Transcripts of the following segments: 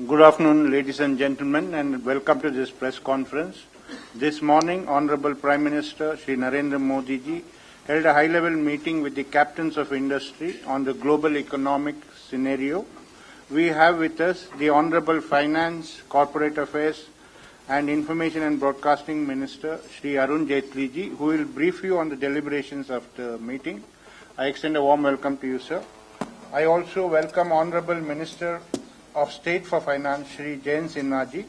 Good afternoon, ladies and gentlemen, and welcome to this press conference. This morning, Honorable Prime Minister Shri Narendra Modi ji held a high-level meeting with the captains of industry on the global economic scenario. We have with us the Honorable Finance, Corporate Affairs and Information and Broadcasting Minister Shri Arun Jaitley ji, who will brief you on the deliberations of the meeting. I extend a warm welcome to you, sir. I also welcome Honorable Minister of State for Finance, Shri Jayant Sinha ji.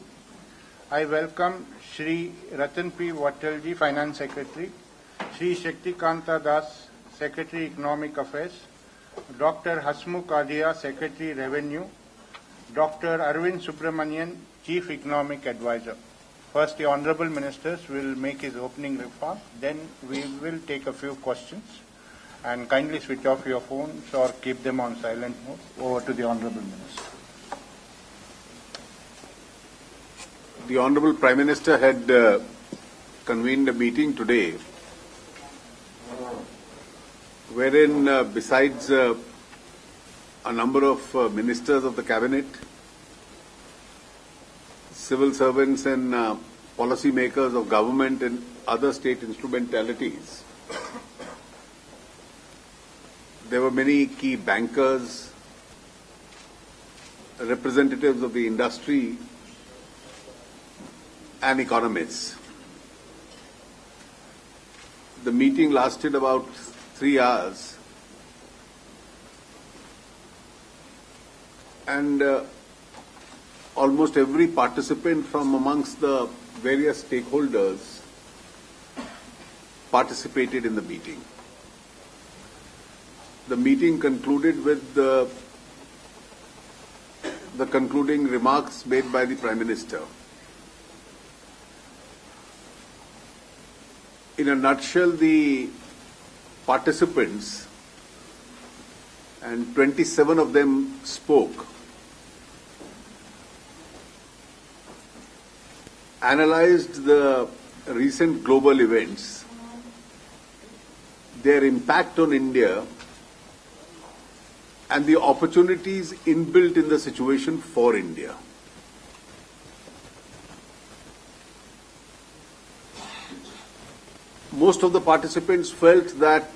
I welcome Shri Ratan P. Vatal ji, Finance Secretary, Shri Shakti Kanta Das, Secretary Economic Affairs, Dr. Hasmukh Adhiya, Secretary Revenue, Dr. Arvind Subramanian, Chief Economic Advisor. First, the Honorable Ministers will make his opening remarks, then we will take a few questions. And kindly switch off your phones or keep them on silent mode. Over to the Honorable Minister. The Honorable Prime Minister had convened a meeting today wherein besides a number of ministers of the cabinet, civil servants and policy makers of government and other state instrumentalities, there were many key bankers, representatives of the industry and economists. The meeting lasted about 3 hours and almost every participant from amongst the various stakeholders participated in the meeting. The meeting concluded with the concluding remarks made by the Prime Minister. In a nutshell, the participants, and 27 of them spoke, analyzed the recent global events, their impact on India, and the opportunities inbuilt in the situation for India. Most of the participants felt that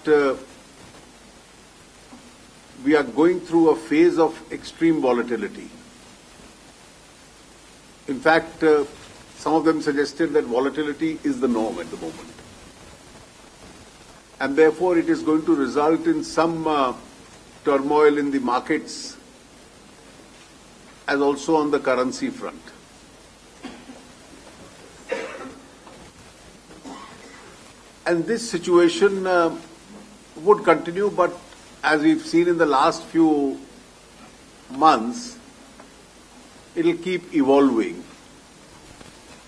we are going through a phase of extreme volatility. In fact, some of them suggested that volatility is the norm at the moment. And therefore, it is going to result in some turmoil in the markets as also on the currency front. And this situation would continue, but as we've seen in the last few months, it will keep evolving.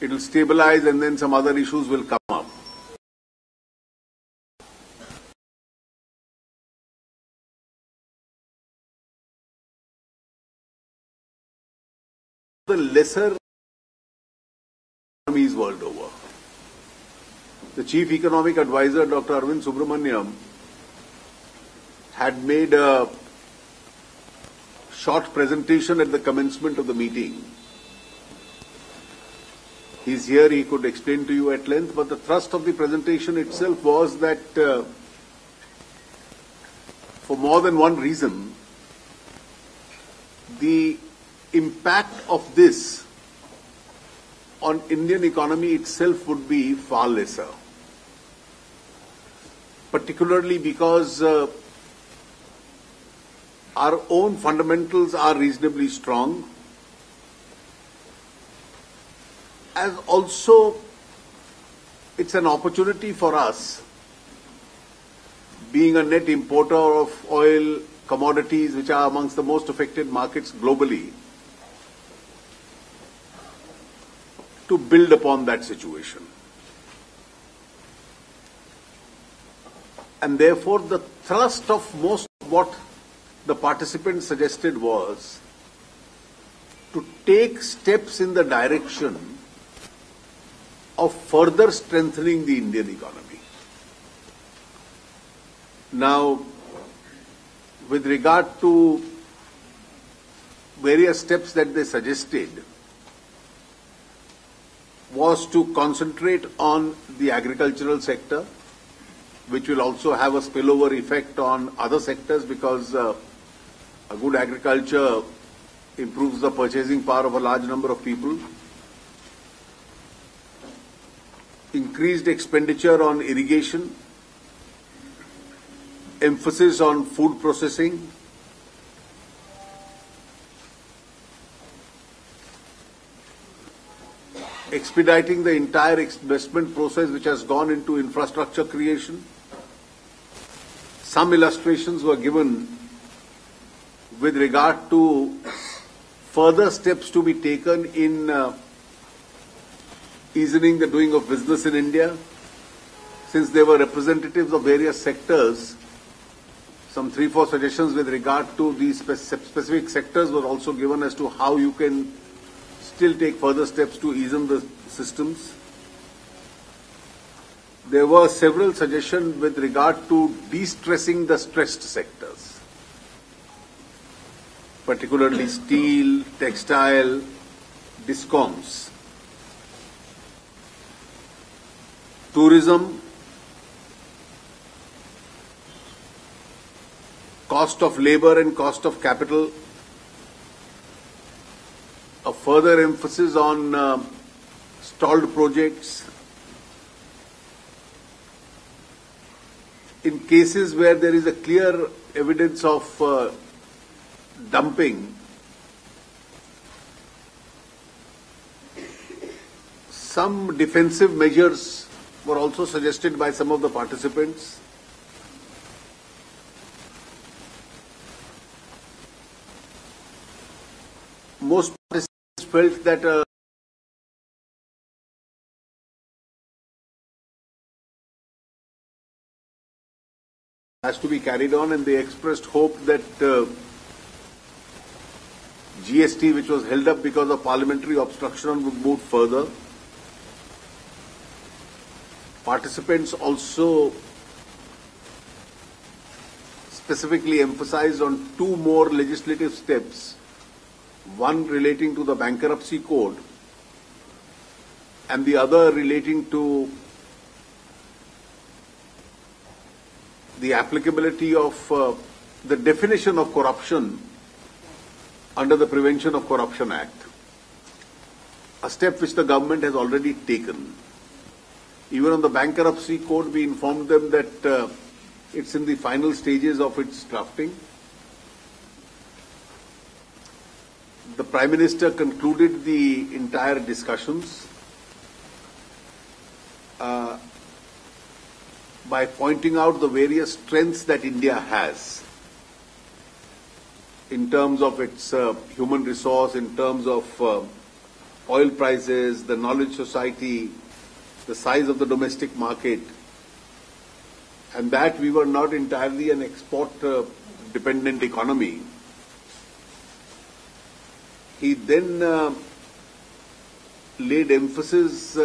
It will stabilize and then some other issues will come up. The lesser economies world over. The Chief Economic Advisor, Dr. Arvind Subramanian, had made a short presentation at the commencement of the meeting. He's here, he could explain to you at length, but the thrust of the presentation itself was that for more than one reason, the impact of this on Indian economy itself would be far lesser. Particularly because our own fundamentals are reasonably strong, as also it's an opportunity for us, being a net importer of oil, commodities which are amongst the most affected markets globally, to build upon that situation. And therefore, the thrust of most of what the participants suggested was to take steps in the direction of further strengthening the Indian economy. Now, with regard to various steps that they suggested was to concentrate on the agricultural sector, which will also have a spillover effect on other sectors because a good agriculture improves the purchasing power of a large number of people. Increased expenditure on irrigation, emphasis on food processing, expediting the entire investment process which has gone into infrastructure creation. Some illustrations were given with regard to further steps to be taken in easing the doing of business in India. Since there were representatives of various sectors, some 3-4 suggestions with regard to these specific sectors were also given as to how you can still take further steps to ease the systems. There were several suggestions with regard to de-stressing the stressed sectors, particularly steel, textile, discoms, tourism, cost of labor and cost of capital, a further emphasis on stalled projects. In cases where there is a clear evidence of dumping, some defensive measures were also suggested by some of the participants. Most participants felt that has to be carried on, and they expressed hope that GST, which was held up because of parliamentary obstruction, would move further. Participants also specifically emphasized on 2 more legislative steps, one relating to the bankruptcy code and the other relating to the applicability of the definition of corruption under the Prevention of Corruption Act, a step which the government has already taken. Even on the bankruptcy code, we informed them that it's in the final stages of its drafting. The Prime Minister concluded the entire discussions by pointing out the various strengths that India has in terms of its human resource, in terms of oil prices, the knowledge society, the size of the domestic market, and that we were not entirely an export-dependent economy. He then laid emphasis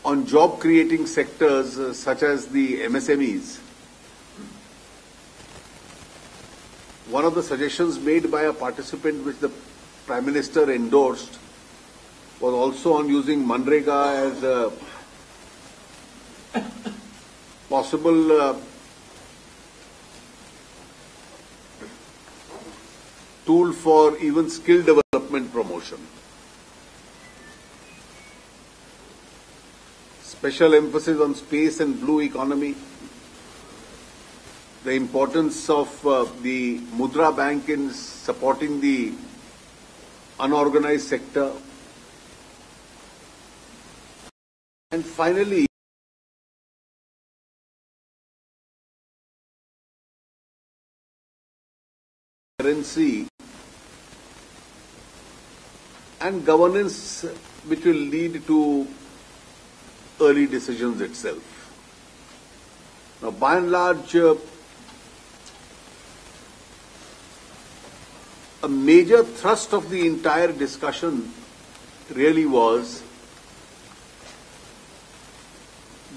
on job-creating sectors such as the MSMEs. One of the suggestions made by a participant which the Prime Minister endorsed was also on using Manrega as a possible tool for even skill development promotion. Special emphasis on space and blue economy, the importance of the Mudra Bank in supporting the unorganized sector, and finally, currency and governance which will lead to early decisions itself. Now, by and large, a major thrust of the entire discussion really was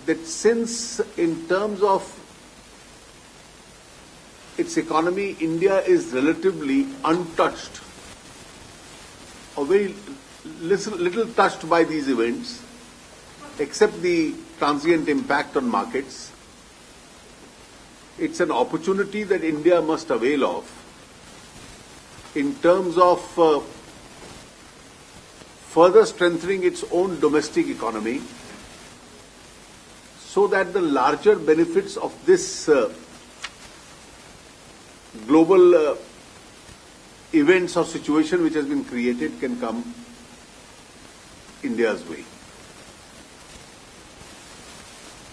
that since in terms of its economy, India is relatively untouched, or very little touched by these events, except the transient impact on markets. It's an opportunity that India must avail of in terms of further strengthening its own domestic economy, so that the larger benefits of this global events or situation which has been created can come India's way.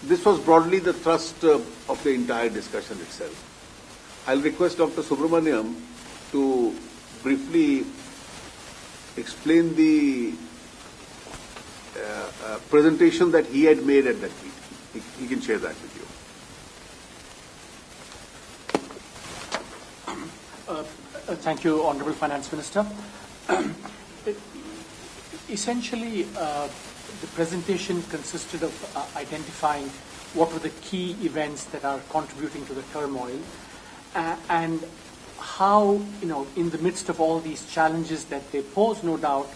This was broadly the thrust of the entire discussion itself. I'll request Dr. Subramaniam to briefly explain the presentation that he had made at that meeting. He can share that with you. Thank you, Honorable Finance Minister. Essentially, the presentation consisted of identifying what were the key events that are contributing to the turmoil and how, in the midst of all these challenges that they pose, no doubt,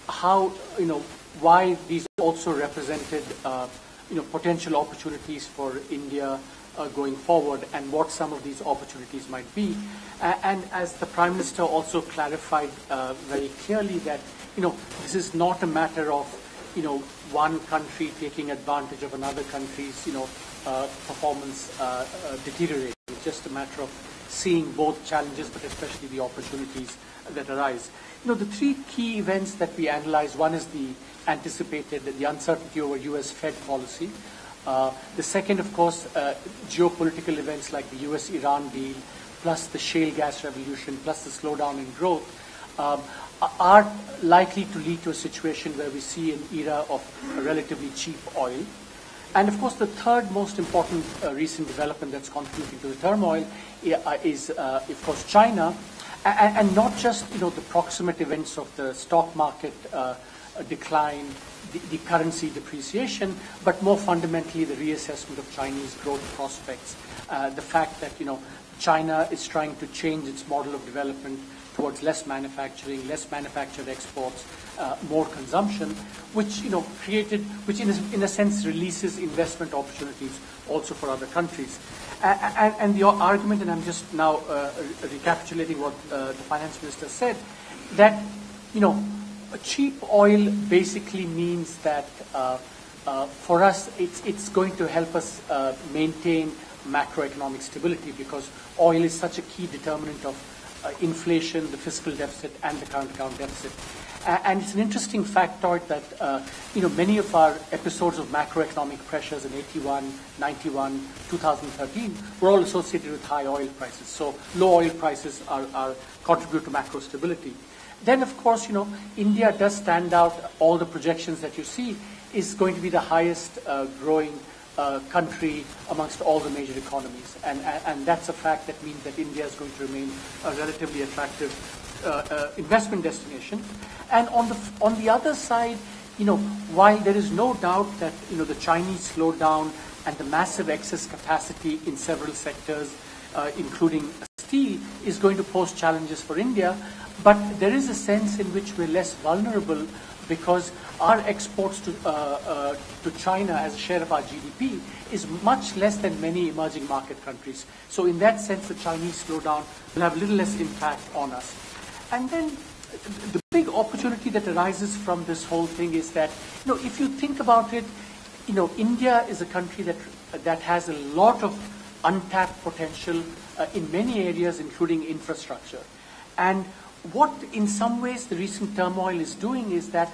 how, why these also represented, potential opportunities for India going forward and what some of these opportunities might be. And as the Prime Minister also clarified very clearly that, this is not a matter of, one country taking advantage of another country's, performance deteriorating. It's just a matter of seeing both challenges, but especially the opportunities that arise. The three key events that we analyzed, one is the uncertainty over U.S. Fed policy. The second, of course, geopolitical events like the U.S.-Iran deal, plus the shale gas revolution, plus the slowdown in growth, are likely to lead to a situation where we see an era of relatively cheap oil. And of course, the third most important recent development that's contributing to the turmoil is, of course, China, and not just the proximate events of the stock market decline, the currency depreciation, but more fundamentally the reassessment of Chinese growth prospects. The fact that China is trying to change its model of development towards less manufacturing, less manufactured exports, more consumption, which which in a sense releases investment opportunities also for other countries. And the argument, and I'm just now recapitulating what the Finance Minister said, that cheap oil basically means that for us it's going to help us maintain macroeconomic stability, because oil is such a key determinant of inflation, the fiscal deficit, and the current account deficit. And it's an interesting factoid that many of our episodes of macroeconomic pressures in 81, 91, 2013 were all associated with high oil prices. So low oil prices are contribute to macro stability. Then, of course, India does stand out. All the projections that you see is going to be the highest growing country amongst all the major economies. And that's a fact that means that India is going to remain a relatively attractive investment destination. And on the other side, while there is no doubt that, the Chinese slowdown and the massive excess capacity in several sectors, including steel, is going to pose challenges for India, but there is a sense in which we're less vulnerable because our exports to China as a share of our GDP is much less than many emerging market countries. So in that sense, the Chinese slowdown will have little less impact on us. And then the big opportunity that arises from this whole thing is that, if you think about it, India is a country that has a lot of untapped potential in many areas, including infrastructure. And what, in some ways, the recent turmoil is doing is that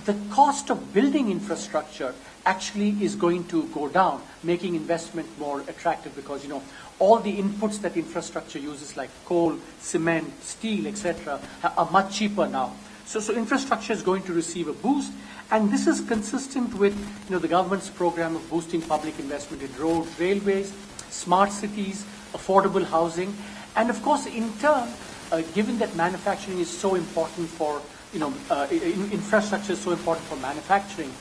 the cost of building infrastructure actually is going to go down, making investment more attractive because, all the inputs that infrastructure uses like coal, cement, steel, etc. are much cheaper now. So infrastructure is going to receive a boost, and this is consistent with, the government's program of boosting public investment in roads, railways, smart cities, affordable housing, and of course, in turn, given that manufacturing is so important for, infrastructure is so important for manufacturing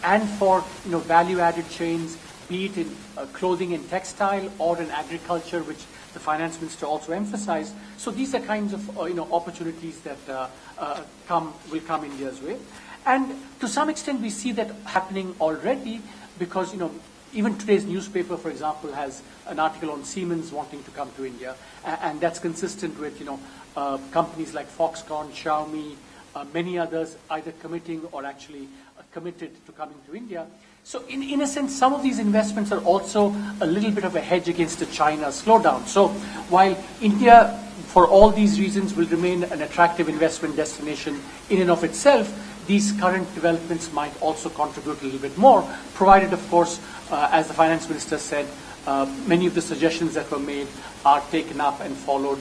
and for, value-added chains, be it in clothing and textile or in agriculture, which the finance minister also emphasized. So these are kinds of opportunities that will come India's way. And to some extent, we see that happening already because, even today's newspaper, for example, has an article on Siemens wanting to come to India, and that's consistent with, companies like Foxconn, Xiaomi, many others either committing or actually committed to coming to India. So in a sense, some of these investments are also a little bit of a hedge against the China slowdown. So while India, for all these reasons, will remain an attractive investment destination in and of itself, these current developments might also contribute a little bit more, provided, of course, as the finance minister said, many of the suggestions that were made are taken up and followed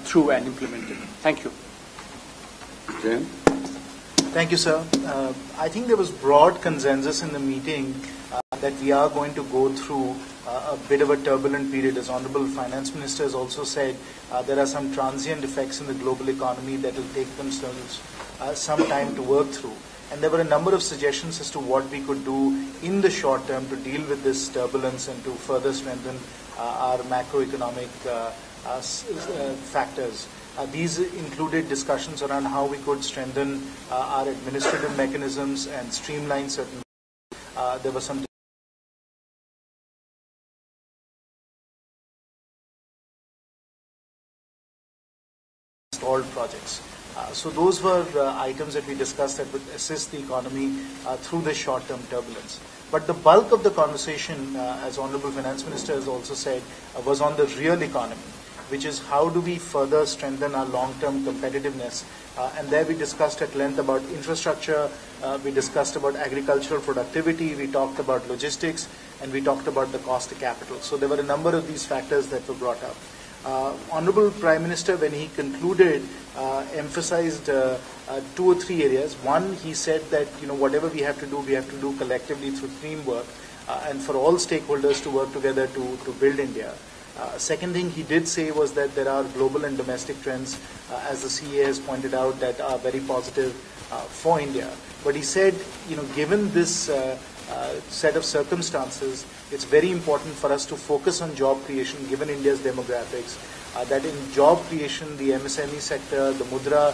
through and implemented. Thank you. Jayant? Thank you, sir. I think there was broad consensus in the meeting that we are going to go through a bit of a turbulent period. As Honorable Finance Minister has also said, there are some transient effects in the global economy that will take themselves some time to work through. And there were a number of suggestions as to what we could do in the short term to deal with this turbulence and to further strengthen our macroeconomic factors. These included discussions around how we could strengthen our administrative mechanisms and streamline certain. There were some stalled projects. So those were items that we discussed that would assist the economy through the short-term turbulence. But the bulk of the conversation, as Honorable Finance Minister has also said, was on the real economy, which is how do we further strengthen our long-term competitiveness. And there we discussed at length about infrastructure, we discussed about agricultural productivity, we talked about logistics, and we talked about the cost of capital. So there were a number of these factors that were brought up. Honorable Prime Minister, when he concluded, emphasized 2 or 3 areas. One, he said that whatever we have to do collectively through teamwork, and for all stakeholders to work together to build India. Second thing he did say was that there are global and domestic trends, as the CA has pointed out, that are very positive for India. But he said, given this set of circumstances, it's very important for us to focus on job creation, given India's demographics, that in job creation, the MSME sector, the Mudra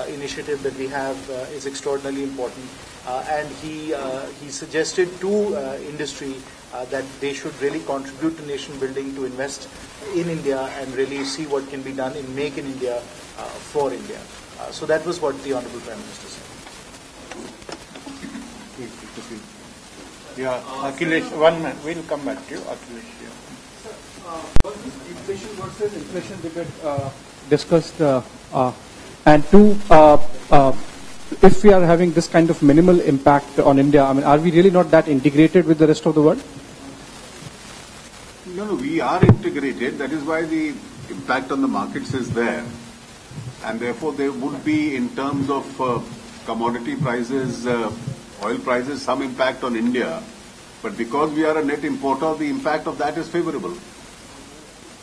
initiative that we have is extraordinarily important. And he suggested to industry that they should really contribute to nation building, to invest in India and really see what can be done in Make in India for India. So that was what the Honorable Prime Minister said. Yeah, Akhilesh, 1 minute. We'll come back to you, Akhilesh. Was this inflation versus inflation debate discussed? And two, if we are having this kind of minimal impact on India, are we really not that integrated with the rest of the world? No, we are integrated. That is why the impact on the markets is there. And therefore, there would be, in terms of commodity prices, oil prices, some impact on India. But because we are a net importer, the impact of that is favorable.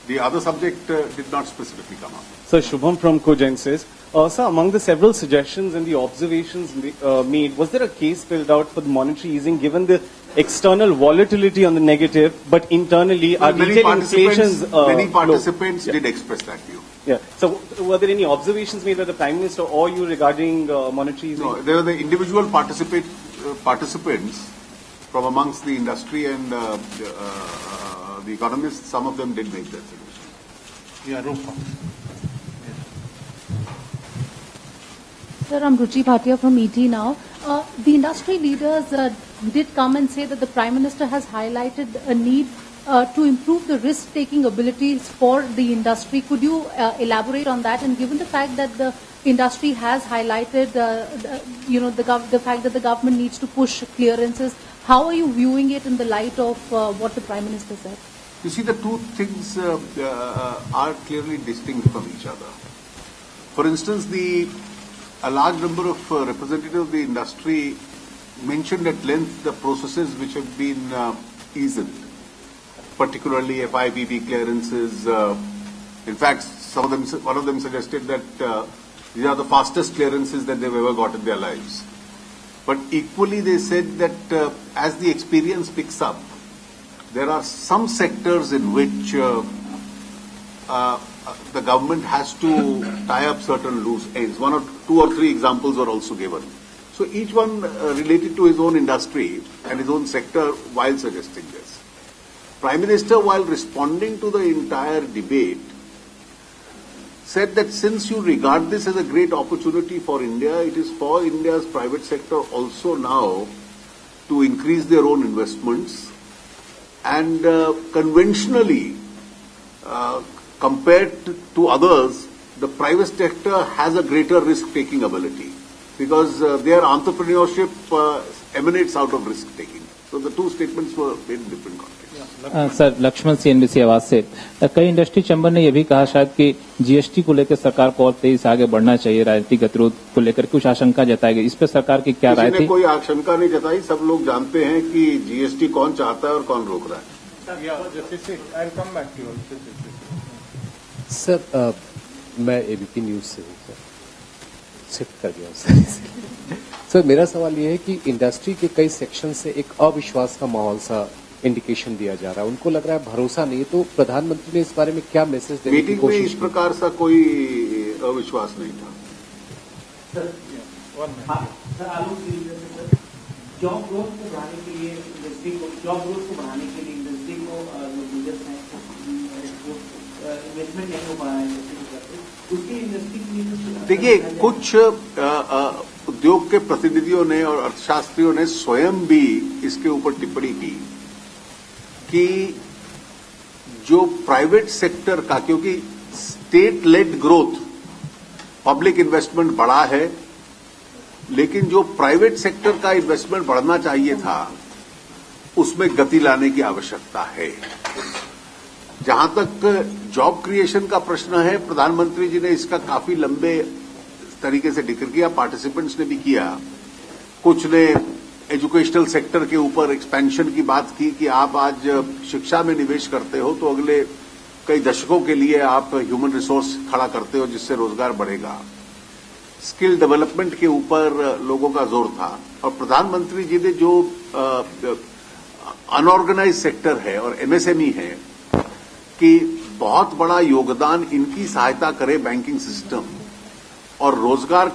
The other subject did not specifically come up. So Shubham from Cogent says, sir, among the several suggestions and the observations made, was there a case spelled out for the monetary easing given the external volatility on the negative, but internally our retail inflations many participants did express that view. Yeah. So were there any observations made by the Prime Minister or you regarding monetary easing? No, there were the individual participants from amongst the industry and the economists. Some of them did make that suggestion. Yeah, Rupa. Sir, I'm Ruchi Bharatiya from ET now. The industry leaders did come and say that the Prime Minister has highlighted a need to improve the risk-taking abilities for the industry. Could you elaborate on that? And given the fact that the industry has highlighted, the fact that the government needs to push clearances, how are you viewing it in the light of what the Prime Minister said? You see, the two things are clearly distinct from each other. For instance, a large number of representatives of the industry mentioned at length the processes which have been eased, particularly FIPP clearances. In fact, one of them suggested that these are the fastest clearances that they've ever got in their lives. But equally, they said that as the experience picks up, there are some sectors in which the government has to tie up certain loose ends. Two or three examples were also given. So each one related to his own industry and his own sector while suggesting this. Prime Minister, while responding to the entire debate, said that since you regard this as a great opportunity for India, it is for India's private sector also now to increase their own investments. And conventionally, compared to others, the private sector has a greater risk-taking ability because their entrepreneurship emanates out of risk-taking. So the two statements were made in different contexts. Sir Laxman CNBC Awaaz से कई industry chamber ने यह भी कहा शायद कि GST को लेकर सरकार को और तेजी से आगे बढ़ना चाहिए, राजनीतिक गतिरोध को लेकर कुछ आशंका जताई गई, इस पर सरकार की क्या राय थी? कोई आशंका नहीं जताई, सब लोग जानते हैं कि जीएसटी कौन चाहता है और कौन रोक रहा है. सर मैं एबीपी न्यूज से हूँ सर, शिफ्ट कर गया सर. सर मेरा सवाल ये है कि इंडस्ट्री के कई सेक्शन से एक अविश्वास का माहौल सा इंडिकेशन दिया जा रहा है, उनको लग रहा है भरोसा नहीं है, तो प्रधानमंत्री ने इस बारे में क्या मैसेज देने की कोशिश की? मीटिंग में इस प्रकार सा कोई अविश्वास नहीं था. जॉब ग्रोथ को बढ़ाने के लिए इंडस्ट्री को इंडस्ट्री को इन्वेस्टमेंट नहीं हो पा रहा है उसकी इंडस्ट्री के लिए. देखिए, कुछ उद्योग के प्रतिनिधियों ने और अर्थशास्त्रियों ने स्वयं भी इसके ऊपर टिप्पणी की कि जो प्राइवेट सेक्टर का, क्योंकि state led growth, public investment बढ़ा है, लेकिन जो प्राइवेट सेक्टर का इन्वेस्टमेंट बढ़ना चाहिए था उसमें गति लाने की आवश्यकता है. जहां तक जॉब क्रिएशन का प्रश्न है, प्रधानमंत्री जी ने इसका काफी लंबे तरीके से जिक्र किया, पार्टिसिपेंट्स ने भी किया. कुछ ने एजुकेशनल सेक्टर के ऊपर एक्सपेंशन की बात की कि आप आज शिक्षा में निवेश करते हो तो अगले कई दशकों के लिए आप ह्यूमन रिसोर्स खड़ा करते हो जिससे रोजगार बढ़ेगा. स्किल डेवलपमेंट के ऊपर लोगों का जोर था. और प्रधानमंत्री जी ने जो अनऑर्गेनाइज सेक्टर है और एमएसएमई है कि बहुत बड़ा योगदान इनकी सहायता करे बैंकिंग सिस्टम और रोजगार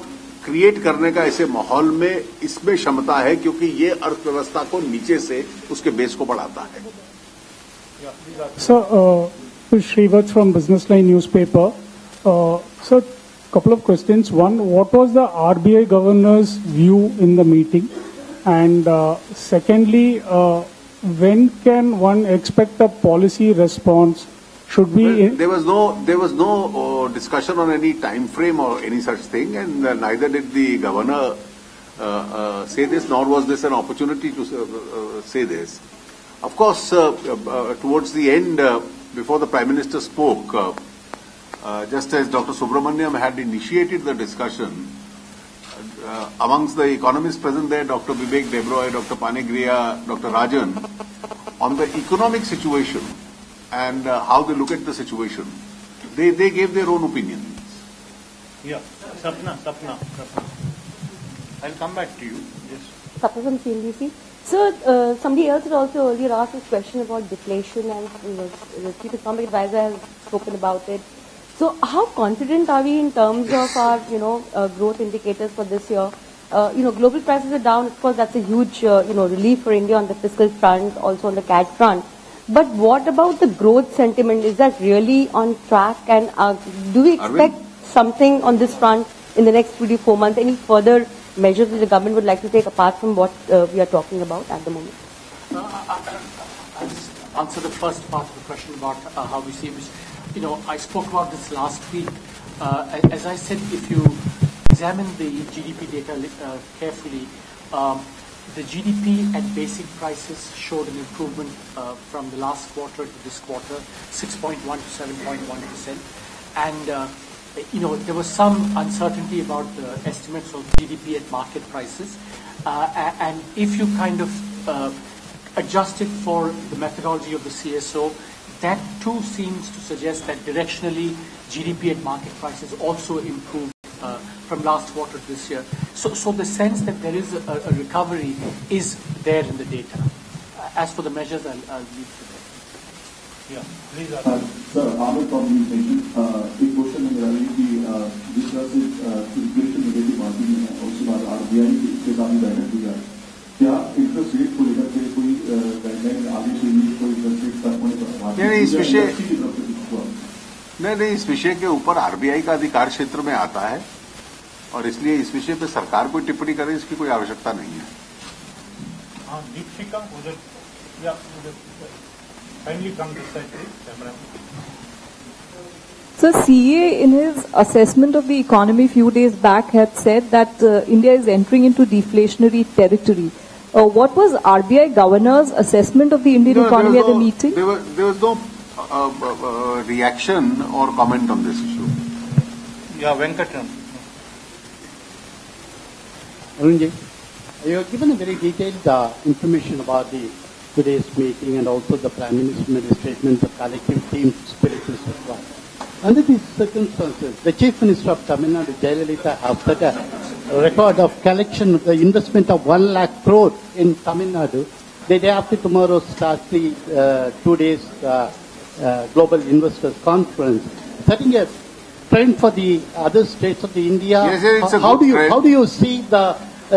क्रिएट करने का ऐसे माहौल में इसमें क्षमता है, क्योंकि ये अर्थव्यवस्था को नीचे से उसके बेस को बढ़ाता है. Sir, Srivat from Business Line newspaper. Sir, couple of questions. One, what was the RBI governor's view in the meeting? And secondly, when can one expect a policy response? Should we? Well, there was no discussion on any time frame or any such thing, and neither did the governor say this, nor was this an opportunity to say this. Of course, towards the end, before the Prime Minister spoke, just as Dr. Subramaniam had initiated the discussion, amongst the economists present there, Dr. Vivek Debroy, Dr. Panegriya, Dr. Rajan, on the economic situation and how they look at the situation, they gave their own opinions. Yeah, Sapna. I'll come back to you. Yes. Sapna from CNBC. So, somebody else had also earlier asked this question about deflation, and the Chief Economic Advisor has spoken about it. So, how confident are we in terms of our, growth indicators for this year? Global prices are down. Of course, that's a huge, relief for India on the fiscal front, also on the CAD front. But what about the growth sentiment? Is that really on track? And do we expect something on this front in the next 3 to 4 months? Any further measures that the government would like to take apart from what we are talking about at the moment? I'll just answer the first part of the question about how we see this. I spoke about this last week. As I said, if you examine the GDP data carefully, the GDP at basic prices showed an improvement from the last quarter to this quarter, 6.1 to 7.1%. And, there was some uncertainty about the estimates of GDP at market prices. And if you kind of adjust it for the methodology of the CSO, that too seems to suggest that directionally GDP at market prices also improved from last quarter to this year. So the sense that there is a recovery is there in the data. As for the measures, I'll leave it to that. Yeah, please. Sir, Ahmed from the station. एक question है मेरा ये कि जिस तरह से inflation negative margin है और उसके बाद आरबीआई के साथ बैठक हुई है, क्या इंटरेस्ट रेट को लेकर के कोई गाइडलाइन आगे के लिए कोई इंटरेस्ट रेट कम होने पर नहीं, इस विषय के ऊपर आरबीआई का अधिकार क्षेत्र में आता है और इसलिए इस विषय पे सरकार कोई टिप्पणी करे इसकी कोई आवश्यकता नहीं है। हाँ, दीपिका उधर या kindly come this side, please, camera. So CA in his assessment of the economy a few days back had said that India is entering into deflationary territory. What was RBI governor's assessment of the Indian economy at the meeting? There was no reaction or comment on this issue. Yeah, Venkatram. Arun Ji, you have given a very detailed information about today's meeting and also the Prime Minister's made a statement, the collective team spirit is required. Under these circumstances, the Chief Minister of Tamil Nadu, Jayalalitha, has set a record of collection of the investment of 1 lakh crore in Tamil Nadu. The day after tomorrow starts the 2 days Global Investors Conference, setting a trend for the other states of the India. Yes, it's a how good do you see the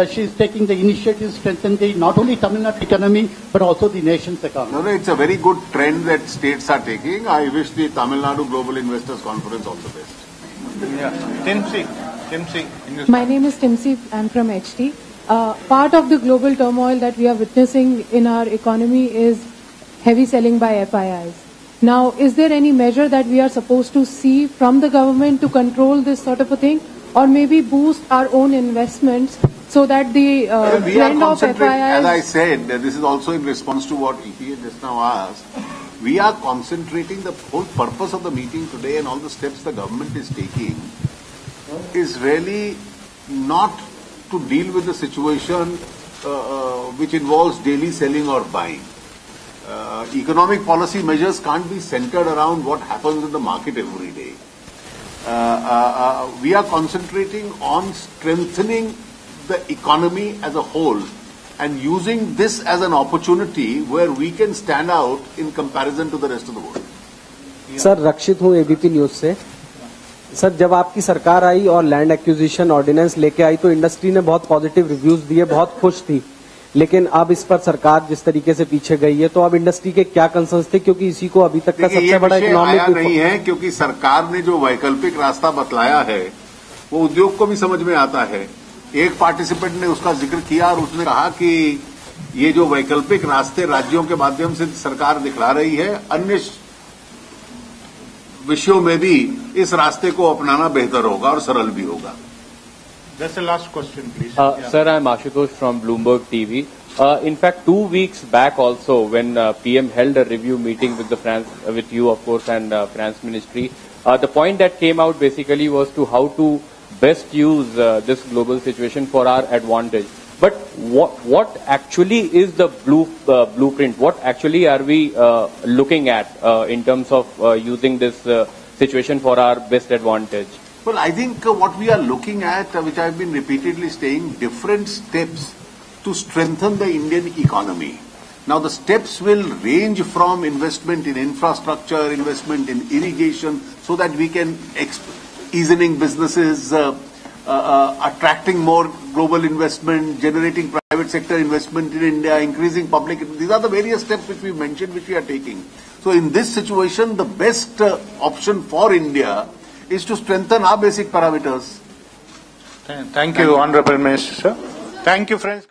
she is taking the initiative to strengthen the not only Tamil Nadu economy but also the nation's economy? No, it's a very good trend that states are taking. I wish the Tamil Nadu Global Investors Conference all the best. Yeah, Timsi. My name is Timsi. I'm from HT. Part of the global turmoil that we are witnessing in our economy is heavy selling by FIIs. Now, is there any measure that we are supposed to see from the government to control this sort of a thing, or maybe boost our own investments so that the trend of FIIs... As I said, this is also in response to what he just now asked. We are concentrating. The whole purpose of the meeting today and all the steps the government is taking is really not to deal with the situation which involves daily selling or buying. Economic policy measures can't be centered around what happens in the market every day. We are concentrating on strengthening the economy as a whole and using this as an opportunity where we can stand out in comparison to the rest of the world. Sir Rakshit हूँ ABP news से। Sir जब आपकी सरकार आई और land acquisition ordinance लेके आई तो industry ने बहुत पॉजिटिव रिव्यूज दिए, बहुत खुश थी, लेकिन अब इस पर सरकार जिस तरीके से पीछे गई है तो अब इंडस्ट्री के क्या कंसर्न्स थे, क्योंकि इसी को अभी तक का सबसे बड़ा इकोनॉमिक नहीं है, क्योंकि सरकार ने जो वैकल्पिक रास्ता बतलाया है वो उद्योग को भी समझ में आता है। एक पार्टिसिपेंट ने उसका जिक्र किया और उसने कहा कि ये जो वैकल्पिक रास्ते राज्यों के माध्यम से सरकार दिखला रही है, अन्य विषयों में भी इस रास्ते को अपनाना बेहतर होगा और सरल भी होगा। That's the last question, please. Sir, I'm Ashutosh from Bloomberg TV. In fact, 2 weeks back also, when PM held a review meeting with you, of course, and Finance Ministry, the point that came out basically was to how to best use this global situation for our advantage. But what actually is the blueprint? What actually are we looking at in terms of using this situation for our best advantage? Well, I think what we are looking at, which I have been repeatedly saying, different steps to strengthen the Indian economy. Now, the steps will range from investment in infrastructure, investment in irrigation, so that we can easing businesses, attracting more global investment, generating private sector investment in India, increasing public. These are the various steps which we mentioned, which we are taking. So, in this situation, the best option for India is to strengthen our basic parameters. Thank you, Honorable Minister. Sir. Thank you, friends.